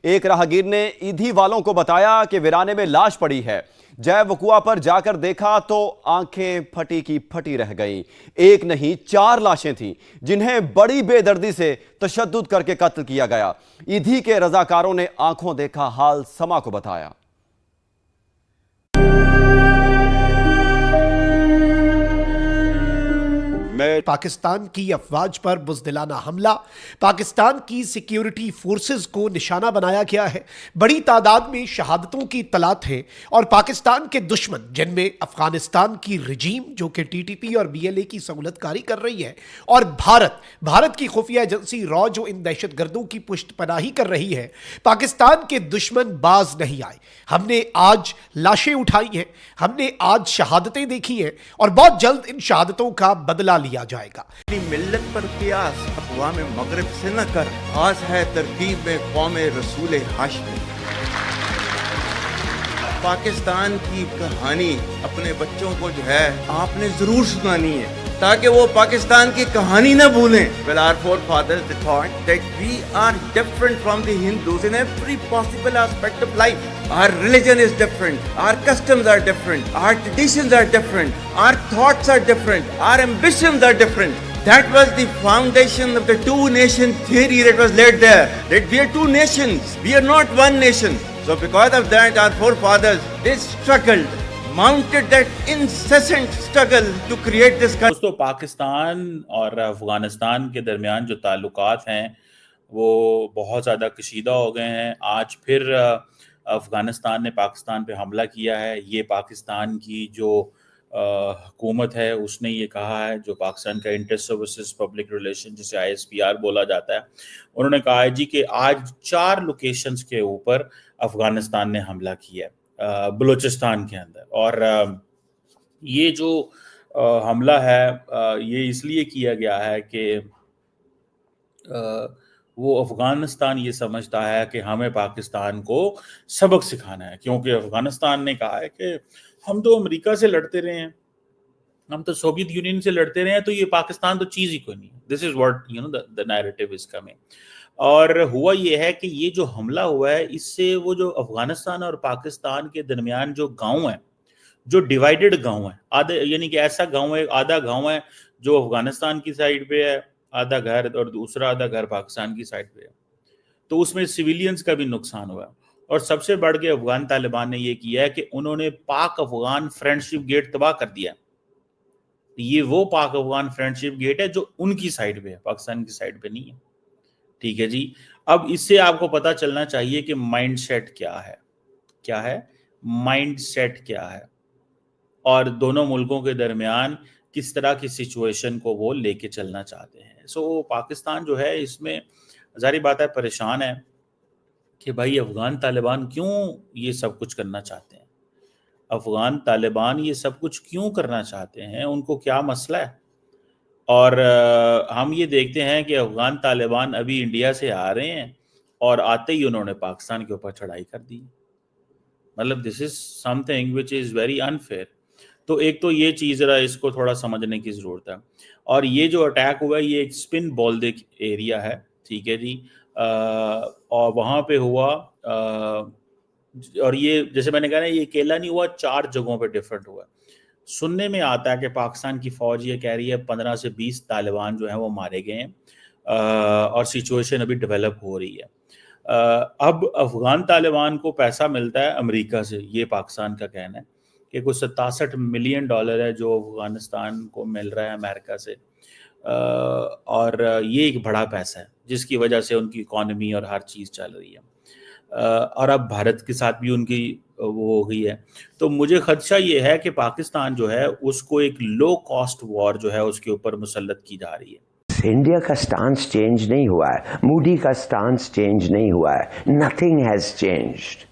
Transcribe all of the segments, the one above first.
एक राहगीर ने ईदी वालों को बताया कि वीराने में लाश पड़ी है। जब वकुआ पर जाकर देखा तो आंखें फटी की फटी रह गईं। एक नहीं 4 लाशें थीं जिन्हें बड़ी बेदर्दी से तशद्दुद करके कत्ल किया गया। ईदी के रजाकारों ने आंखों देखा हाल समा को बताया। पाकिस्तान की अफवाज पर बुज़दिलाना हमला, पाकिस्तान की सिक्योरिटी फोर्सेस को निशाना बनाया गया है। बड़ी तादाद में शहादतों की इत्तलात है और पाकिस्तान के दुश्मन जिनमें अफगानिस्तान की रजीम जो कि टीटीपी और बीएलए की सहूलतकारी कर रही है और भारत की खुफिया एजेंसी रॉ जो इन दहशतगर्दों की पुष्टपनाही कर रही है, पाकिस्तान के दुश्मन बाज नहीं आए। हमने आज लाशें उठाई हैं, हमने आज शहादतें देखी हैं और बहुत जल्द इन शहादतों का बदला लिया जाएगा। मिल्लत पर कियास अक़वाम मगरिब से न कर, खास है तरतीब में कौम रसूल हाशमी। पाकिस्तान की कहानी अपने बच्चों को जो है आपने जरूर सुनानी है ताकि वो पाकिस्तान की कहानी न भूलें। Well, our forefathers they thought that we are different from the Hindus in every possible aspect of life. Our religion is different, our customs are different, our traditions are different, our thoughts are different, our ambitions are different. That was the foundation of the two-nation theory that was laid there. That we are two nations, we are not one nation. So because of that, our forefathers, they struggled, mounted that incessant struggle to create this country. दोस्तों, पाकिस्तान और अफगानिस्तान के दरमियान जो ताल्लुकात हैं वो बहुत ज़्यादा कशीदा हो गए हैं। आज फिर अफगानिस्तान ने पाकिस्तान पे हमला किया है। ये पाकिस्तान की जो हुकूमत है उसने ये कहा है, जो पाकिस्तान का इंटर सर्विसेज पब्लिक रिलेशन जिसे ISPR बोला जाता है, उन्होंने कहा है जी कि आज 4 लोकेशंस के ऊपर अफगानिस्तान ने हमला किया है बलूचिस्तान के अंदर। और ये जो हमला है ये इसलिए किया गया है कि वो अफगानिस्तान ये समझता है कि हमें पाकिस्तान को सबक सिखाना है, क्योंकि अफगानिस्तान ने कहा है कि हम तो अमेरिका से लड़ते रहे हैं, हम तो सोवियत यूनियन से लड़ते रहे हैं, तो ये पाकिस्तान तो चीज़ ही कोई नहीं। This is what the narrative is coming. और हुआ ये है कि ये जो हमला हुआ है इससे वो जो अफगानिस्तान और पाकिस्तान के दरमियान जो गांव है, जो डिवाइडेड गांव है, आधे यानी कि ऐसा गांव है, आधा गांव है जो अफगानिस्तान की साइड पे है, आधा घर, और दूसरा आधा घर पाकिस्तान की साइड पे है, तो उसमें सिविलियंस का भी नुकसान हुआ। और सबसे बढ़ के अफगान तालिबान ने ये किया है कि उन्होंने पाक अफगान फ्रेंडशिप गेट तबाह कर दिया। ये वो पाक अफगान फ्रेंडशिप गेट है जो उनकी साइड पे है, पाकिस्तान की साइड पे नहीं है। ठीक है जी। अब इससे आपको पता चलना चाहिए कि माइंड सेट क्या है, क्या है माइंड सेट क्या है, और दोनों मुल्कों के दरमियान किस तरह की सिचुएशन को वो लेके चलना चाहते हैं। सो पाकिस्तान जो है इसमें जारी बात है परेशान है कि भाई अफगान तालिबान क्यों ये सब कुछ करना चाहते हैं, अफगान तालिबान ये सब कुछ क्यों करना चाहते हैं, उनको क्या मसला है। और हम ये देखते हैं कि अफगान तालिबान अभी इंडिया से आ रहे हैं और आते ही उन्होंने पाकिस्तान के ऊपर चढ़ाई कर दी। मतलब this is something which is very unfair. तो एक तो ये चीज़ जरा इसको थोड़ा समझने की ज़रूरत है। और ये जो अटैक हुआ है ये एक स्पिन बॉल्दिक एरिया है, ठीक है जी, और वहाँ पे हुआ और ये जैसे मैंने कहा ना, ये अकेला नहीं हुआ, 4 जगहों पे डिफरेंट हुआ। सुनने में आता है कि पाकिस्तान की फ़ौज ये कह रही है 15 से 20 तालिबान जो हैं वो मारे गए हैं और सिचुएशन अभी डेवलप हो रही है। अब अफ़गान तालिबान को पैसा मिलता है अमेरिका से, ये पाकिस्तान का कहना है कि कुछ $67 मिलियन है जो अफ़गानिस्तान को मिल रहा है अमेरिका से। और ये एक बड़ा पैसा है जिसकी वजह से उनकी इकॉनमी और हर चीज़ चल रही है। और अब भारत के साथ भी उनकी वो हो गई है। तो मुझे खदशा ये है कि पाकिस्तान जो है उसको एक लो कॉस्ट वॉर जो है उसके ऊपर मुसल्लत की जा रही है। इंडिया का स्टांस चेंज नहीं हुआ है, मूडी का स्टांस चेंज नहीं हुआ है, nothing has changed.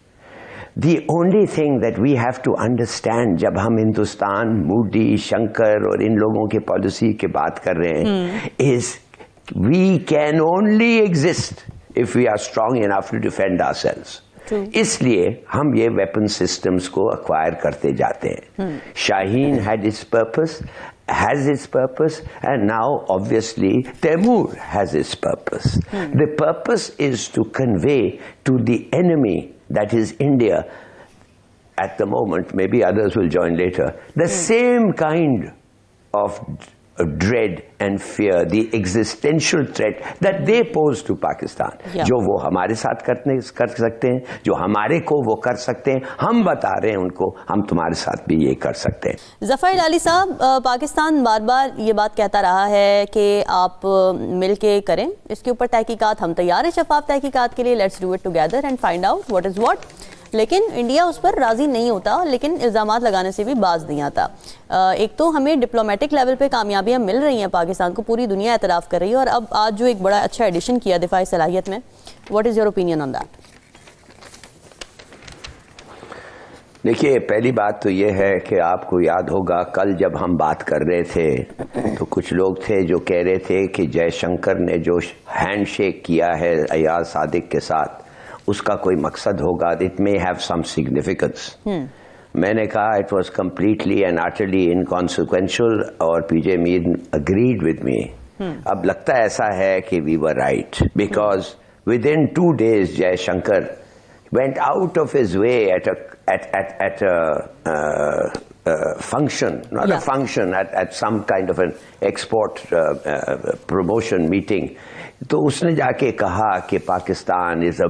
The only thing that we have to understand जब हम हिंदुस्तान, मूडी, शंकर और इन लोगों के पॉलिसी की बात कर रहे हैं is we can only exist if we are strong enough to defend ourselves. इसलिए हम ये वेपन सिस्टम्स को अक्वायर करते जाते हैं। Shaheen had its purpose has its purpose, and now obviously Taimur has its purpose. The purpose is to convey to the enemy, that is India, at the moment, maybe others will join later, the same kind of dread and fear, the existential threat that they pose to Pakistan. Yeah. जो वो हमारे साथ कर सकते हैं, जो हमारे को वो कर सकते हैं, हम बता रहे हैं उनको, हम तुम्हारे साथ भी ये कर सकते हैं। ज़फ़र इलाही साहब, पाकिस्तान बार बार ये बात कहता रहा है कि आप मिल के करें इसके ऊपर तहकीकात, हम तैयार हैं शफाफ तहकीकात के लिए, let's do it together and find out what is what. लेकिन इंडिया उस पर राज़ी नहीं होता, लेकिन इल्ज़ामात लगाने से भी बाज नहीं आता। एक तो हमें डिप्लोमेटिक लेवल पे कामयाबियाँ मिल रही हैं, पाकिस्तान को पूरी दुनिया एतराफ़ कर रही है, और अब आज जो एक बड़ा अच्छा एडिशन किया दिफाई सलाहियत में, what is your opinion on that? देखिए, पहली बात तो ये है कि आपको याद होगा कल जब हम बात कर रहे थे तो कुछ लोग थे जो कह रहे थे कि जयशंकर ने जो हैंडशेक किया है अयाज सादिक के साथ, उसका कोई मकसद होगा, it may have some significance. मैंने कहा it was completely and utterly inconsequential, और PJ Mir agreed with me. अब लगता ऐसा है कि we were right, because within 2 days Jaishankar went out of his way at a function, not Yeah. a function, at some kind of an export promotion meeting. तो उसने जाके कहा कि पाकिस्तान इज अ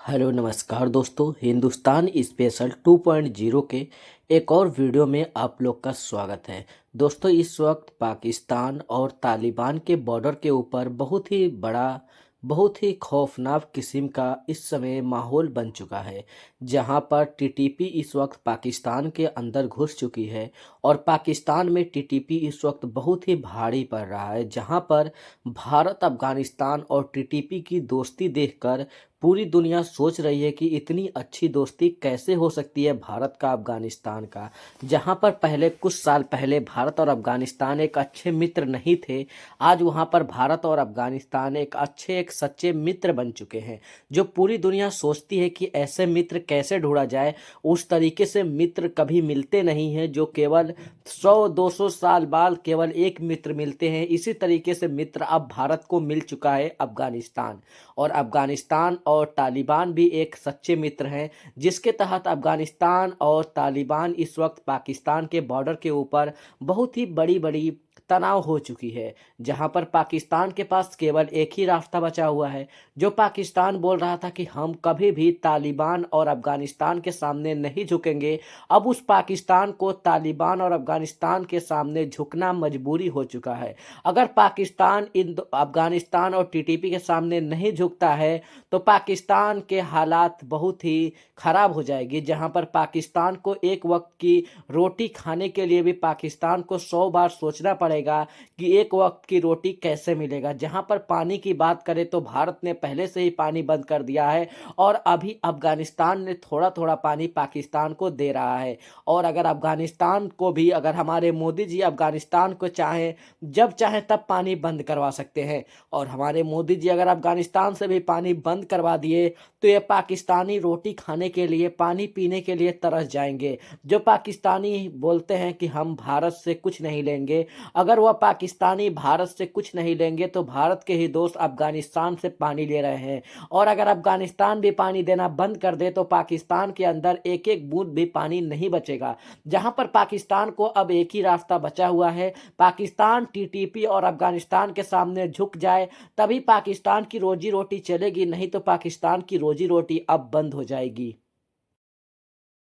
हेलो नमस्कार दोस्तों, हिंदुस्तान स्पेशल 2.0 के एक और वीडियो में आप लोग का स्वागत है। दोस्तों, इस वक्त पाकिस्तान और तालिबान के बॉर्डर के ऊपर बहुत ही बड़ा, बहुत ही खौफनाक किस्म का इस समय माहौल बन चुका है, जहां पर टीटीपी इस वक्त पाकिस्तान के अंदर घुस चुकी है और पाकिस्तान में टीटीपी इस वक्त बहुत ही भारी पड़ रहा है, जहां पर भारत, अफगानिस्तान और टीटीपी की दोस्ती देखकर पूरी दुनिया सोच रही है कि इतनी अच्छी दोस्ती कैसे हो सकती है भारत का अफगानिस्तान का, जहां पर पहले कुछ साल पहले भारत और अफगानिस्तान एक अच्छे मित्र नहीं थे, आज वहां पर भारत और अफगानिस्तान एक सच्चे मित्र बन चुके हैं। जो पूरी दुनिया सोचती है कि ऐसे मित्र कैसे ढूंढा जाए, उस तरीके से मित्र कभी मिलते नहीं हैं, जो केवल 100-200 साल बाद केवल एक मित्र मिलते हैं। इसी तरीके से मित्र अब भारत को मिल चुका है अफगानिस्तान, और अफगानिस्तान और तालिबान भी एक सच्चे मित्र हैं, जिसके तहत अफगानिस्तान और तालिबान इस वक्त पाकिस्तान के बॉर्डर के ऊपर बहुत ही बड़ी तनाव हो चुकी है, जहां पर पाकिस्तान के पास केवल एक ही रास्ता बचा हुआ है। जो पाकिस्तान बोल रहा था कि हम कभी भी तालिबान और अफगानिस्तान के सामने नहीं झुकेंगे, अब उस पाकिस्तान को तालिबान और अफगानिस्तान के सामने झुकना मजबूरी हो चुका है। अगर पाकिस्तान अफगानिस्तान और टीटीपी के सामने नहीं झुकता है तो पाकिस्तान के हालात बहुत ही ख़राब हो जाएगी, जहां पर पाकिस्तान को एक वक्त की रोटी खाने के लिए भी पाकिस्तान को 100 बार सोचना पड़ेगा कि एक वक्त की रोटी कैसे मिलेगा। जहां पर पानी की बात करें तो भारत ने पहले से ही पानी बंद कर दिया है, और अभी अफगानिस्तान ने थोड़ा थोड़ा पानी पाकिस्तान को दे रहा है। और अगर अफगानिस्तान को भी, अगर हमारे मोदी जी अफगानिस्तान को चाहें, जब चाहें तब पानी बंद करवा सकते हैं, और हमारे मोदी जी अगर अफगानिस्तान से भी पानी बंद करवा दिए तो ये पाकिस्तानी रोटी खाने के लिए, पानी पीने के लिए तरस जाएंगे। जो पाकिस्तानी बोलते हैं कि हम भारत से कुछ नहीं लेंगे, अगर वह पाकिस्तानी भारत से कुछ नहीं लेंगे तो भारत के ही दोस्त अफगानिस्तान से पानी ले रहे हैं, और अगर अफगानिस्तान भी पानी देना बंद कर दे तो पाकिस्तान के अंदर एक एक बूंद भी पानी नहीं बचेगा। जहां पर पाकिस्तान को अब एक ही रास्ता बचा हुआ है, पाकिस्तान टीटीपी और अफगानिस्तान के सामने झुक जाए तभी पाकिस्तान की रोजी रोटी चलेगी, नहीं तो पाकिस्तान की रोजी रोटी अब बंद हो जाएगी।